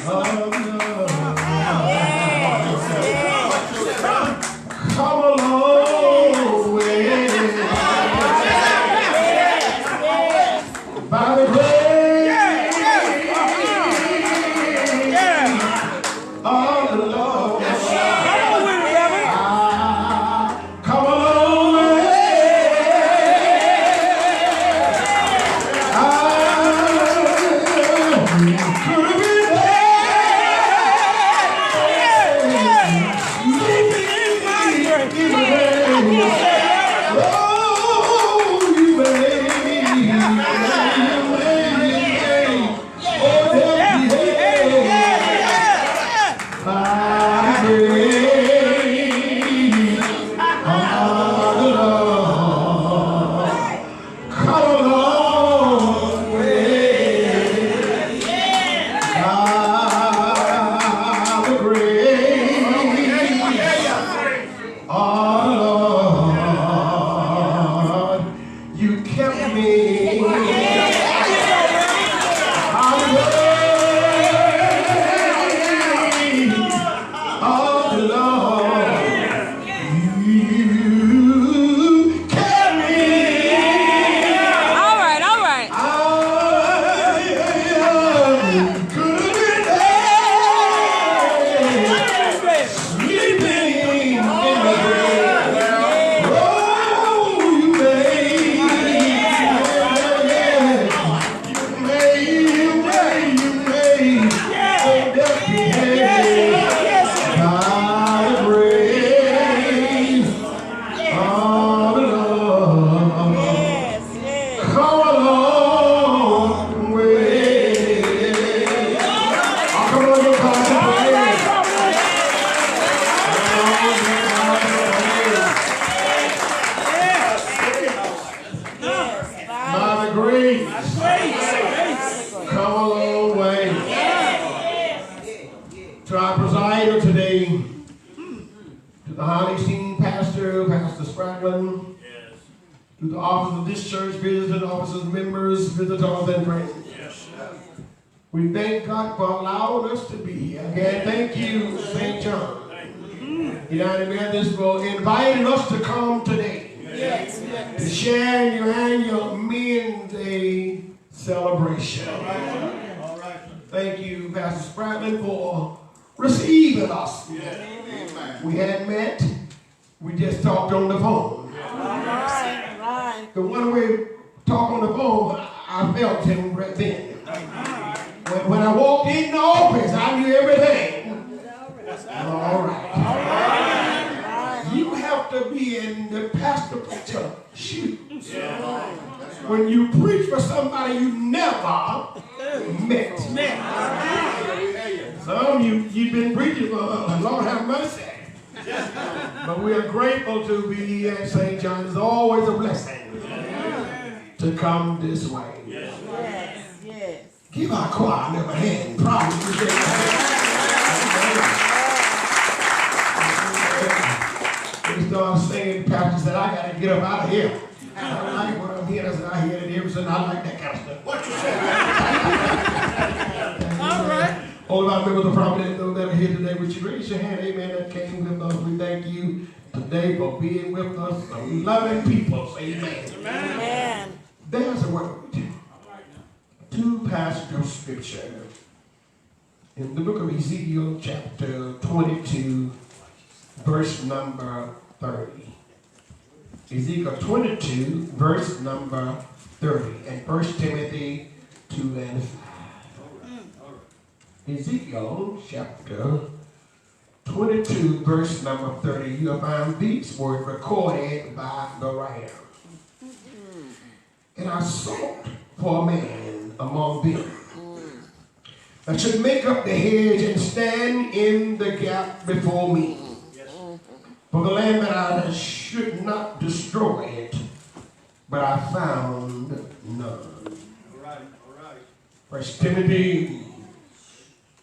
Come along way. By the grace of the Lord. Come along way. To our presider today, to the highly esteemed pastor, Pastor Spradley, yes. To the officers of this church, visitors, officers, members, visitors, and friends. Yes. We thank God for allowing us to be here. Again, thank you, St. John, United Methodist, for inviting us to come today. Yes. To share in your annual Men's Day celebration. All right. Thank you, Pastor Spradley, for receiving us. Yeah. We hadn't met. We just talked on the phone. Yeah. Right. The one way talk on the phone, I felt him right then. When I walked in the office, I knew everything. All right. You have to be in the pastor preacher shoes. Yeah. When you preach for somebody you never met. Some of you've been preaching for Lord have mercy. But we are grateful to be here at St. John. It's always a blessing to come this way. Yes. Give our choir a hand. Probably. We started singing, Pastor said, I got to get up out of here. I don't like what I'm hearing. I said, I hear it every single. I like that kind of stuff. What you say? All right. All of our members of Providence, those that are here today, would you raise your hand? Amen. That came with us. We thank you today for being with us. Loving people. Amen. Amen. There's a word. Two passages of scripture. In the book of Ezekiel, chapter 22, verse number 30. Ezekiel 22, verse number 30. And 1 Timothy 2 and 5. Ezekiel chapter 22, verse number 30. You'll find these words recorded by the writer. And I sought for a man among them that should make up the hedge and stand in the gap before me. For the land that I should not destroy it, but I found none. All right. 1 Timothy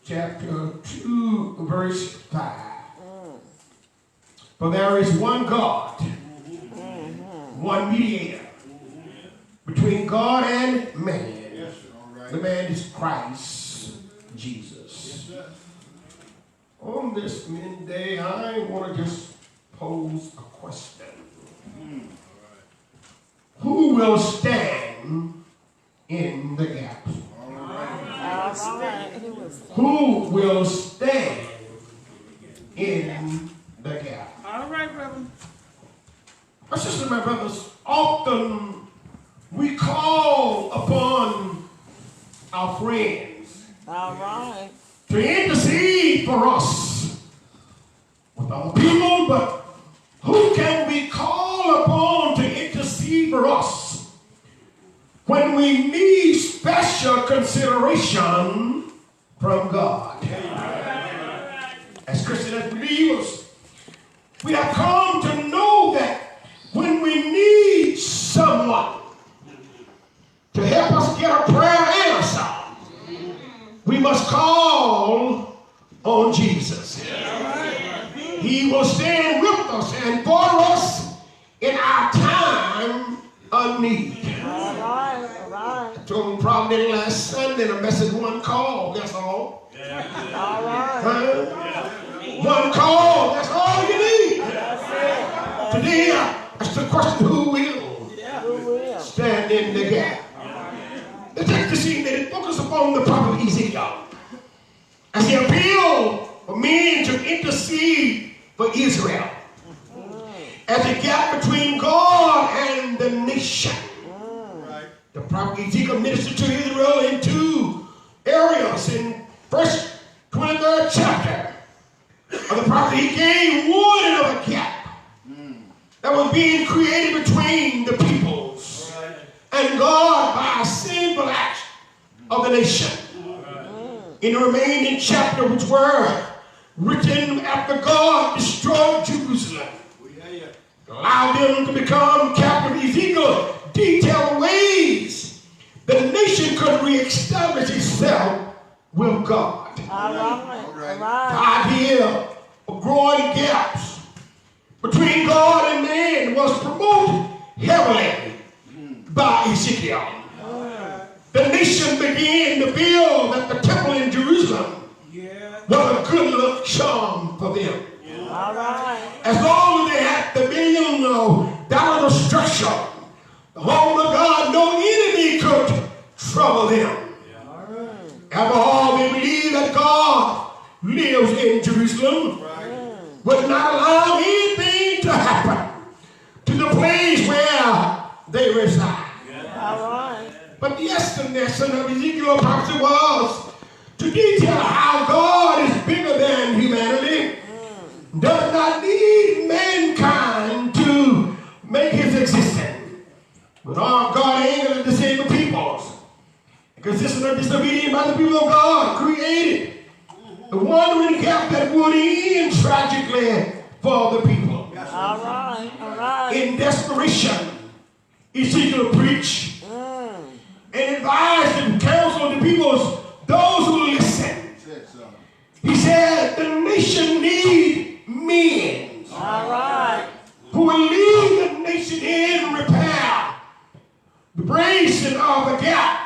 chapter 2, verse 5. For there is one God, one mediator between God and man. The man is Christ Jesus. On this midday, I want to just pose a question. Who will stand in the gap? Who will stand in the gap? All right, brother. My sisters and my brothers, often we call upon our friends to intercede for us with other people, but who can we call upon to intercede for us when we need special consideration from God? As Christians, as believers, we have come to know that when we need someone to help us get a prayer answer, we must call on Jesus. He will stand with us and for us in our time of need. I told Providence last Sunday in a message, one call, that's all. One call, that's all you need. Today, that's the question, who will stand in the gap? The text is seen that it focuses upon the prophet Ezekiel as he appealed for men to intercede for Israel as a gap between God and the nation. The prophet Ezekiel ministered to Israel in two areas. In first 23rd chapter of the prophet, he gave warning of a gap that was being created between the peoples and God by a sinful act of the nation. In the remaining chapter, which were written after God destroyed Jerusalem, allowed them to become captive, Ezekiel detailed ways the nation could reestablish itself with God. The idea of growing gaps between God and man was promoted heavily by Ezekiel. The nation began to feel that the temple in Jerusalem was a good luck charm for them. As long as they had the $1 billion structure, the home of God, no enemy could trouble them. After all, they believed that God lives in Jerusalem, would not allow anything to happen to the place where they reside. But the essence of Ezekiel's prophecy was to detail how God is bigger than humanity, does not need mankind to make his existence. But our God ain't going to disable peoples. Consistent of disobedience by the people of God created the wandering gap that would end tragically for the people. All right. In desperation, Ezekiel preached and advised and counseled the people, those who listen. He said the nation needs men who will lead the nation in repair, the bracing of a gap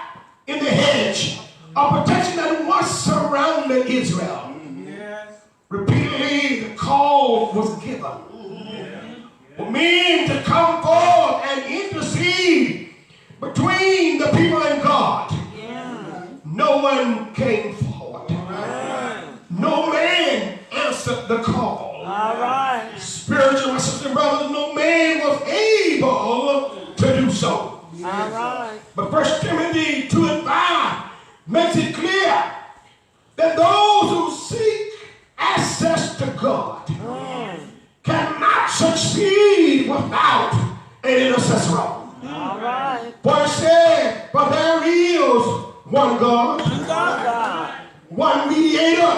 in the hedge of protection that once surrounded Israel. Repeatedly, the call was given for men to come forth and intercede between the people and God. No one came forward. No man answered the call. Spiritual my sisters and brothers, no man was able to do so. But 1 Timothy 2:5 makes it clear that those who seek access to God cannot succeed without an intercessor. For it said, but there is one God, one mediator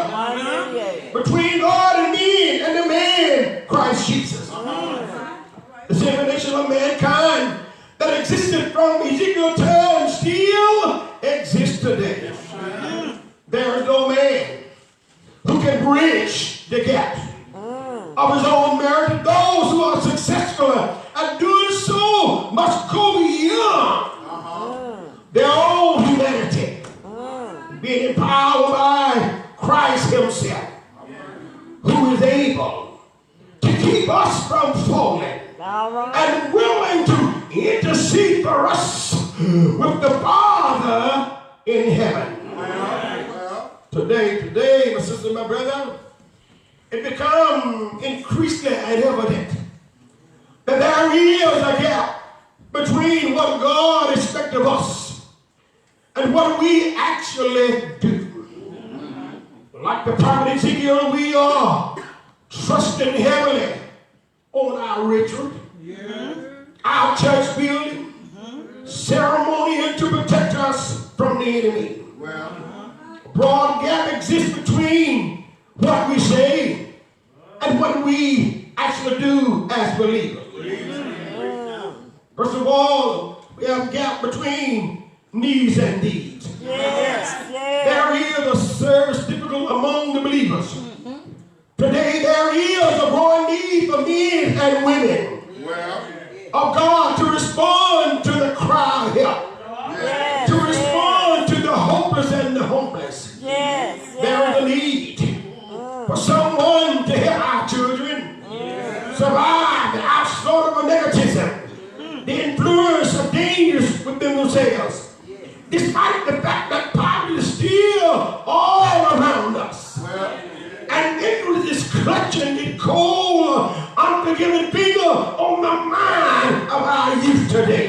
between God and men, and the man, Christ Jesus. The separation of mankind that existed from Ezekiel's time still exists today. There is no man who can bridge the gap of his own merit. Those who are successful at doing so must go beyond their own humanity, being empowered by Christ Christ himself, who is able to keep us from falling and willing to intercede for us with the Father in heaven. Today, my sister, my brother, it becomes increasingly evident that there is a gap between what God expects of us and what we actually do. Like the prophet Ezekiel, we are trusting heavily on our ritual, our church building, ceremony to protect us from the enemy. A broad gap exists between what we say and what we actually do as believers. First of all, we have a gap between needs and deeds. There is a service difficult among the believers. Today there is a growing need for men and women of God to respond to the cry of help, to respond to the hopeless and the homeless. There is a need for someone to help our children survive the outflow of negativism, the influence of dangers within themselves, despite the fact that poverty is still all around us. And ignorance is clutching its cold, unforgiving finger on the mind of our youth today.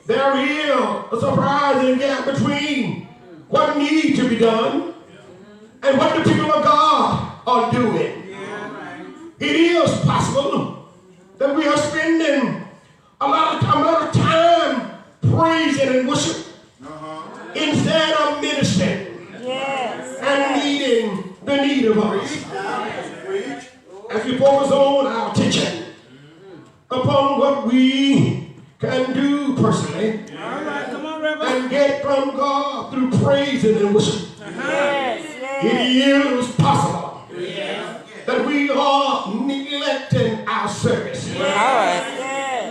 There is a surprising gap between what needs to be done and what the people of God are doing. It is possible that we are spending a lot of time praising and worship instead of ministering and meeting the need of others. As we focus on our attention upon what we can do personally and get from God through praising and worship, it is possible that we are neglecting our service.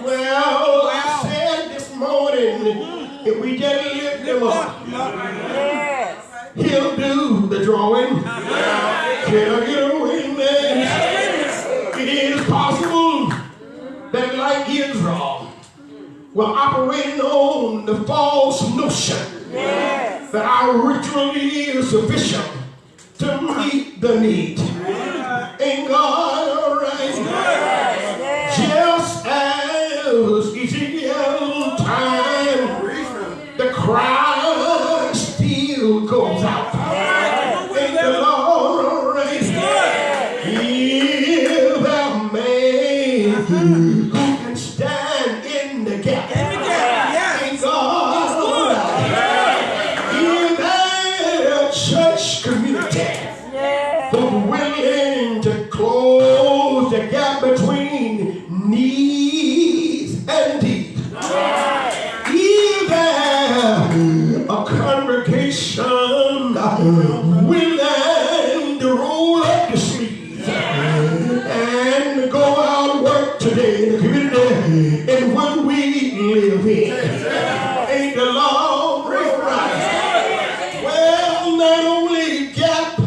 Well, I said this morning, if we just lift him up, he'll do the drawing. Can I get a witness? It is possible that like Israel, we're operating on the false notion that our ritual is sufficient to meet the need. Ain't God all right? Just as Ezekiel time, the cry still goes out. Ain't the Lord all right? Give a man who can stand in the gap. Ain't God all right? Give that church community who's willing to close the gap between needs and deeds. Even a congregation willing to roll up the sleeves and go out and work today in the community in what we live in. Ain't the Lord right? Well, not only gap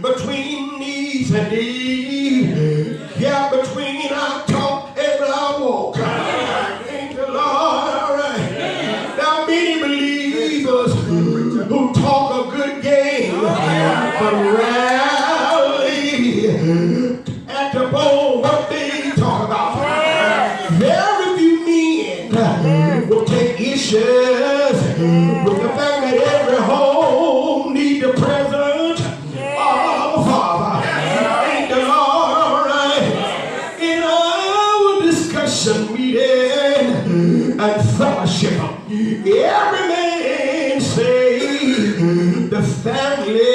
between needs and deeds, gap between our talk and our walk. Ain't the Lord all right? There are many believers who talk a good game, but rarely act upon what they talk about. Very few men will take issues with the fact that every home needs a present of a father. Ain't the Lord all right? In our discussion meeting and fellowship, every man say the family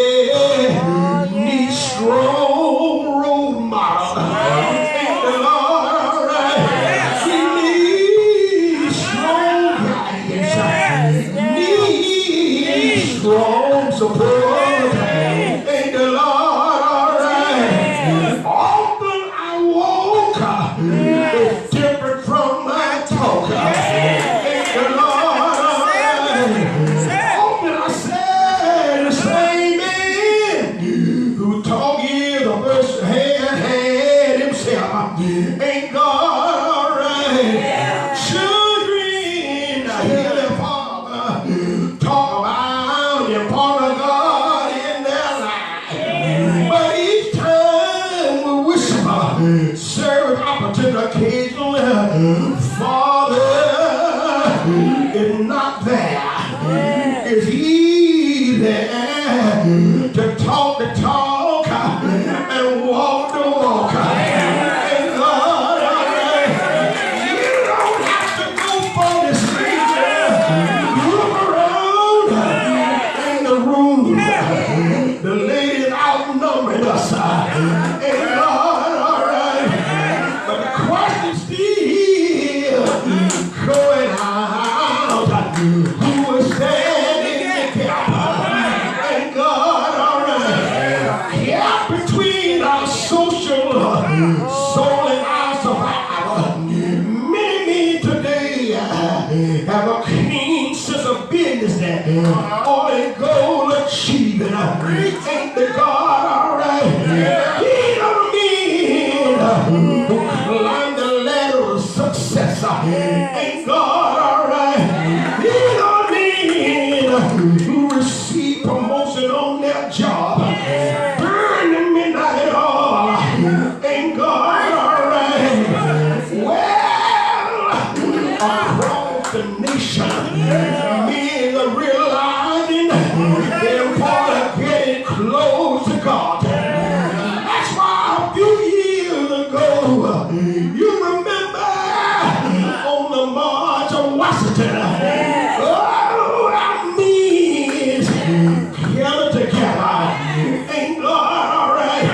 Ain't God all right? But the question still going out. Who was standing in the gap? Ain't God all right? Gap between our social soul and our survival. Many today have a keen sense of business that all they goal achieving. Ain't the God all right? He don't mean who climb the ladder of success. Ain't God all right? He don't mean who receive promotion on their job. Burn the midnight oil. Ain't God all right? Well, across the nation, men are realizing they're important getting close to God. That's why a few years ago, you remember on the March of Washington, oh, our means gathered together. Ain't God all right?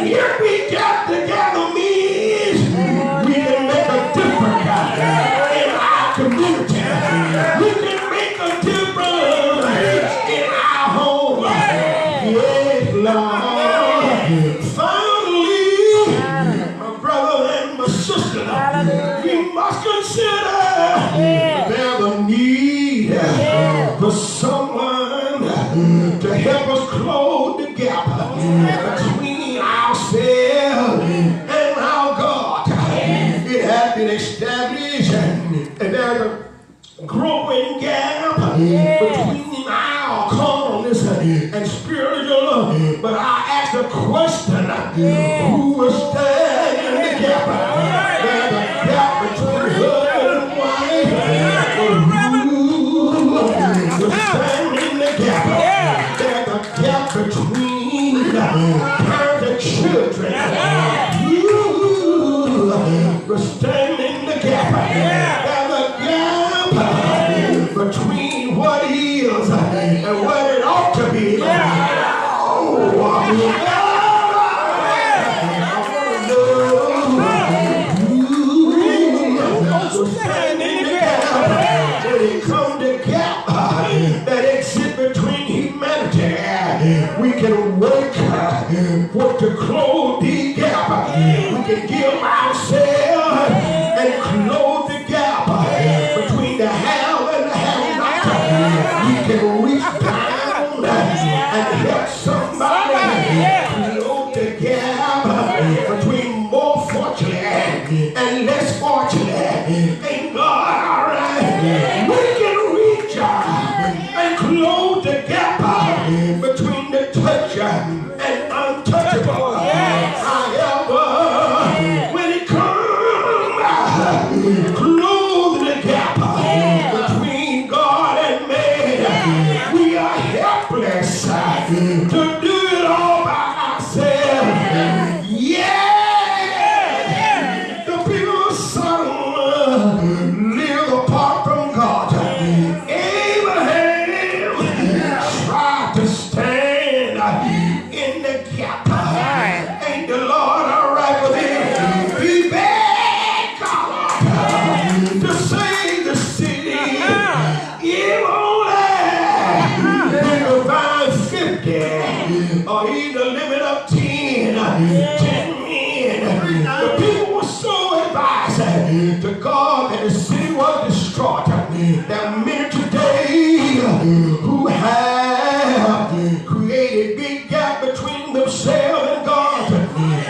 If we get together means we can make a difference in our community. We can make a difference in our home. Yes, Lord. Finally, my brother and my sister, we must consider there's a need for someone to help us close the gap between ourselves and our God. It has been established and there's a growing gap between our carnalness and spiritual. But I ask the question, who will stand in the gap? There's a gap between husband and wife. Who will stand in the gap? There's a gap between parents and children. Who will stand in the gap? There's a gap between what is and what it ought to be. Stand in the gap. When it comes to gap that exists between humanity, we can work to close the gap. We can give ourselves and close the gap between the have and the have-not. We can reach down and help somebody close the gap between more fortunate and less fortunate. Ain't God all right? We can reach and close the gap between the touch and untouchable. However, when it comes, close the gap between God and man. We are helpless to do it all by ourselves. Yeah! The people of Sodom live apart from God. Abraham tried to stand in the gap. Ain't the Lord all right with him? He begged God to save the city. If only he could find 50 or either limit up 10 men. The people were so advised to God that the city was destroyed. There are many today who have created big gap between themselves and God.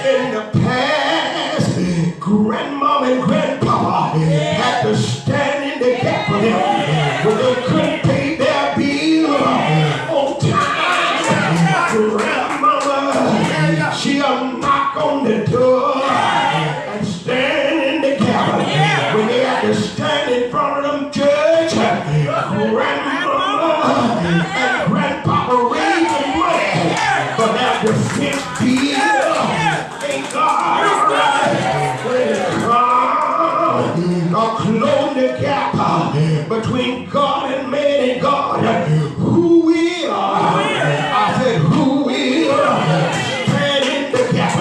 In the past, grandmama and grandpapa had to stand in the gap for them when they couldn't pay their bill on time. Grandmama, she'll knock on the door and stand in the gap when they had to stand in front of them judge. Grandmama and grandpapa raising money for their defense bill. Ain't God all right? When it comes, or close the gap between God and man and God. Who will? I said, who will stand in the gap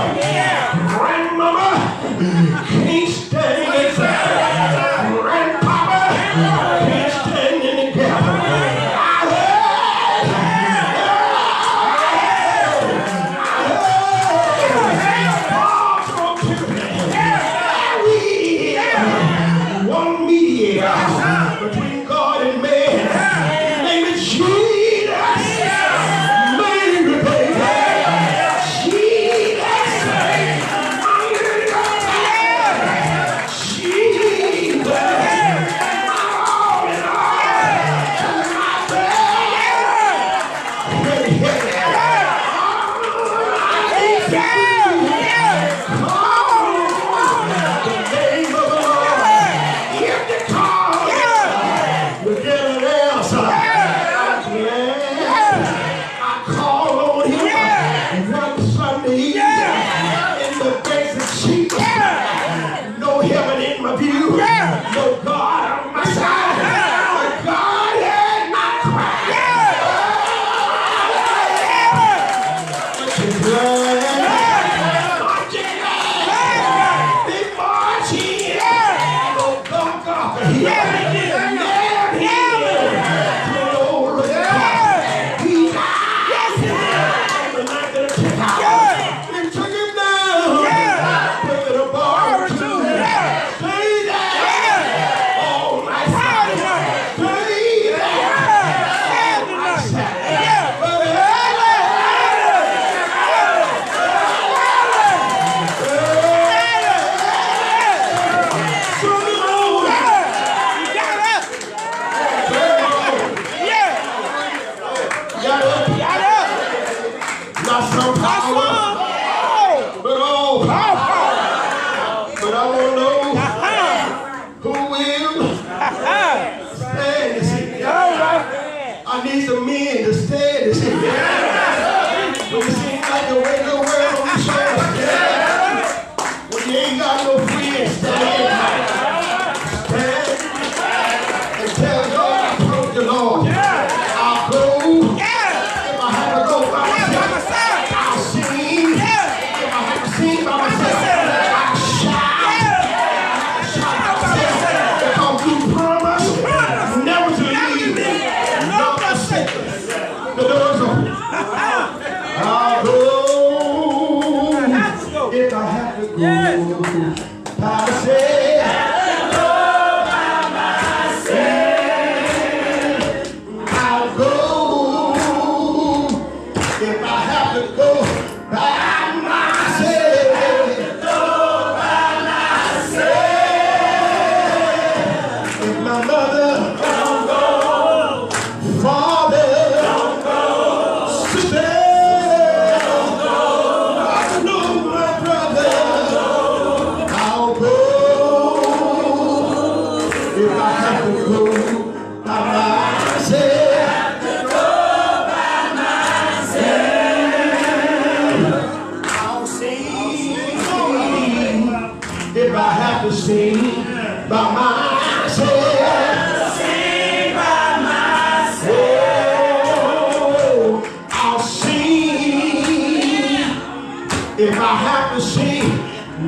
If I have to sing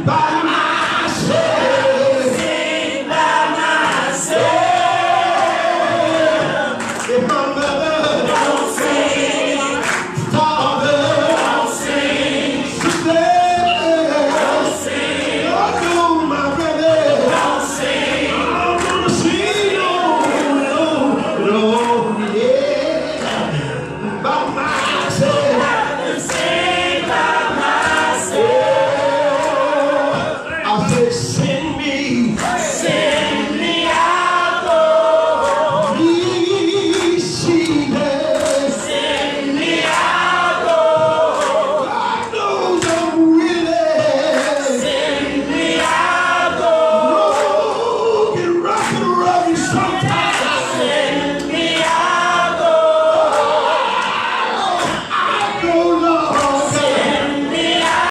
by my